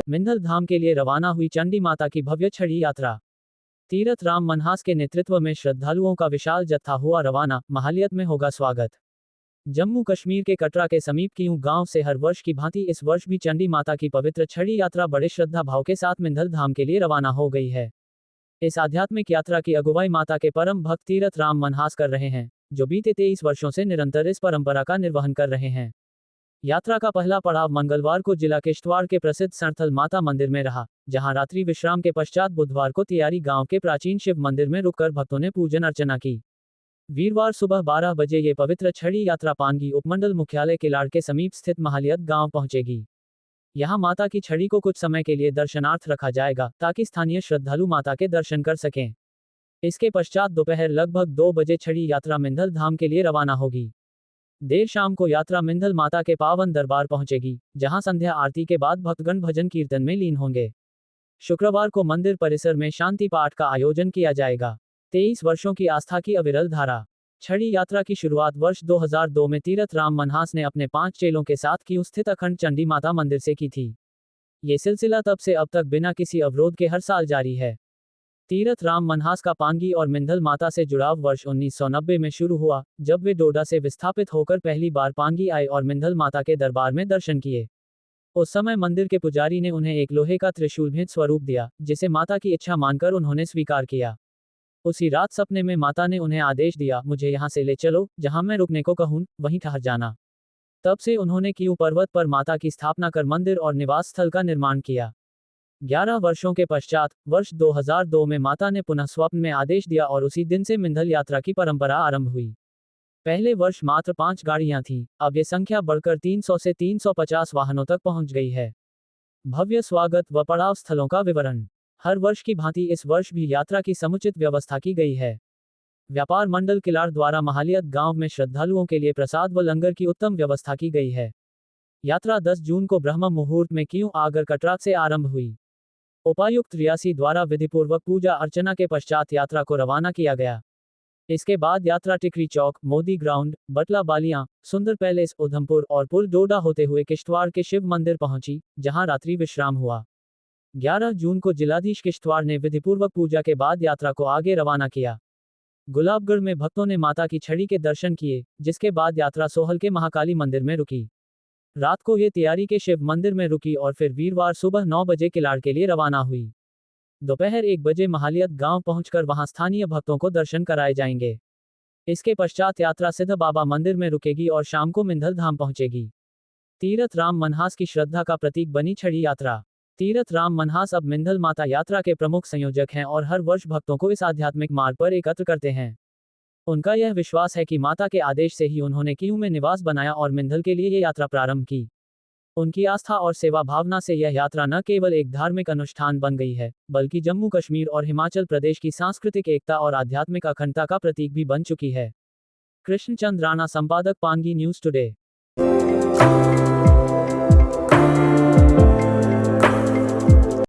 मिंधल धाम के लिए रवाना हुई चंडी माता की भव्य छड़ी यात्रा। तीरथ राम मनहास के नेतृत्व में श्रद्धालुओं का विशाल जत्था हुआ रवाना, महालियत में होगा स्वागत। जम्मू कश्मीर के कटरा के समीप कियूं गांव से हर वर्ष की भांति इस वर्ष भी चंडी माता की पवित्र छड़ी यात्रा बड़े श्रद्धा भाव के साथ मिंधल धाम के लिए रवाना हो गई है। इस आध्यात्मिक यात्रा की अगुवाई माता के परम भक्त तीरथ राम मनहास कर रहे हैं, जो बीते 23 वर्षों से निरंतर इस परंपरा का निर्वहन कर रहे हैं। यात्रा का पहला पड़ाव मंगलवार को जिला किश्तवाड़ के प्रसिद्ध सणथल माता मंदिर में रहा, जहां रात्रि विश्राम के पश्चात बुधवार को तियारी गांव के प्राचीन शिव मंदिर में रुककर भक्तों ने पूजन अर्चना की। वीरवार सुबह 12 बजे ये पवित्र छड़ी यात्रा पांगी उपमंडल मुख्यालय किलाड़ के समीप स्थित महालियत गांव पहुंचेगी। यहां माता की छड़ी को कुछ समय के लिए दर्शनार्थ रखा जाएगा, ताकि स्थानीय श्रद्धालु माता के दर्शन कर सकें। इसके पश्चात दोपहर लगभग 2 बजे छड़ी यात्रा मिंधल धाम के लिए रवाना होगी। देर शाम को यात्रा मिंधल माता के पावन दरबार पहुंचेगी, जहां संध्या आरती के बाद भक्तगण भजन कीर्तन में लीन होंगे। शुक्रवार को मंदिर परिसर में शांति पाठ का आयोजन किया जाएगा। 23 वर्षों की आस्था की अविरल धारा। छड़ी यात्रा की शुरुआत वर्ष 2002 में तीरथ राम मनहास ने अपने 5 चेलों के साथ कियूं स्थित अखंड चंडी माता मंदिर से की थी। ये सिलसिला तब से अब तक बिना किसी अवरोध के हर साल जारी है। तीरथ राम मनहास का पांगी और मिंधल माता से जुड़ाव वर्ष 1990 में शुरू हुआ, जब वे डोडा से विस्थापित होकर पहली बार पांगी आए और मिंधल माता के दरबार में दर्शन किए। उस समय मंदिर के पुजारी ने उन्हें एक लोहे का त्रिशूल भेंट स्वरूप दिया, जिसे माता की इच्छा मानकर उन्होंने स्वीकार किया। उसी रात सपने में माता ने उन्हें आदेश दिया, मुझे यहाँ से ले चलो, जहाँ मैं रुकने को कहूँ वहीं ठहर जाना। तब से उन्होंने कियूं पर्वत पर माता की स्थापना कर मंदिर और निवास स्थल का निर्माण किया। 11 वर्षों के पश्चात वर्ष 2002 में माता ने पुनः स्वप्न में आदेश दिया और उसी दिन से मिंधल यात्रा की परंपरा आरंभ हुई। पहले वर्ष मात्र 5 गाड़ियां थीं, अब ये संख्या बढ़कर 300 से 350 वाहनों तक पहुंच गई है। भव्य स्वागत व पड़ाव स्थलों का विवरण। हर वर्ष की भांति इस वर्ष भी यात्रा की समुचित व्यवस्था की गई है। व्यापार मंडल किलाड़ द्वारा महालियत गांव में श्रद्धालुओं के लिए प्रसाद व लंगर की उत्तम व्यवस्था की गई है। यात्रा 10 जून को ब्रह्म मुहूर्त में कियूं आगर कटरा से आरंभ हुई। उपायुक्त रियासी द्वारा विधिपूर्वक पूजा अर्चना के पश्चात यात्रा को रवाना किया गया। इसके बाद यात्रा टिकरी चौक, मोदी ग्राउंड, बटला बालियां, सुंदर पैलेस, उधमपुर और पुल डोडा होते हुए किश्तवाड़ के शिव मंदिर पहुंची, जहां रात्रि विश्राम हुआ। 11 जून को जिलाधीश किश्तवाड़ ने विधिपूर्वक पूजा के बाद यात्रा को आगे रवाना किया। गुलाबगढ़ में भक्तों ने माता की छड़ी के दर्शन किए, जिसके बाद यात्रा सोहल के महाकाली मंदिर में रुकी। रात को ये तियारी के शिव मंदिर में रुकी और फिर वीरवार सुबह 9 बजे किलाड़ के लिए रवाना हुई। दोपहर 1 बजे महालियत गांव पहुंचकर वहां स्थानीय भक्तों को दर्शन कराए जाएंगे। इसके पश्चात यात्रा सिद्ध बाबा मंदिर में रुकेगी और शाम को मिंधल धाम पहुंचेगी। तीरथ राम मनहास की श्रद्धा का प्रतीक बनी छड़ी यात्रा। तीरथ राम मनहास अब मिंधल माता यात्रा के प्रमुख संयोजक हैं और हर वर्ष भक्तों को इस आध्यात्मिक मार्ग पर एकत्र करते हैं। उनका यह विश्वास है कि माता के आदेश से ही उन्होंने कियूं में निवास बनाया और मिंधल के लिए ये यात्रा प्रारंभ की। उनकी आस्था और सेवा भावना से यह यात्रा न केवल एक धार्मिक अनुष्ठान बन गई है, बल्कि जम्मू कश्मीर और हिमाचल प्रदेश की सांस्कृतिक एकता और आध्यात्मिक अखंडता का प्रतीक भी बन चुकी है। कृष्णचंद राणा, संपादक, पांगी न्यूज टुडे।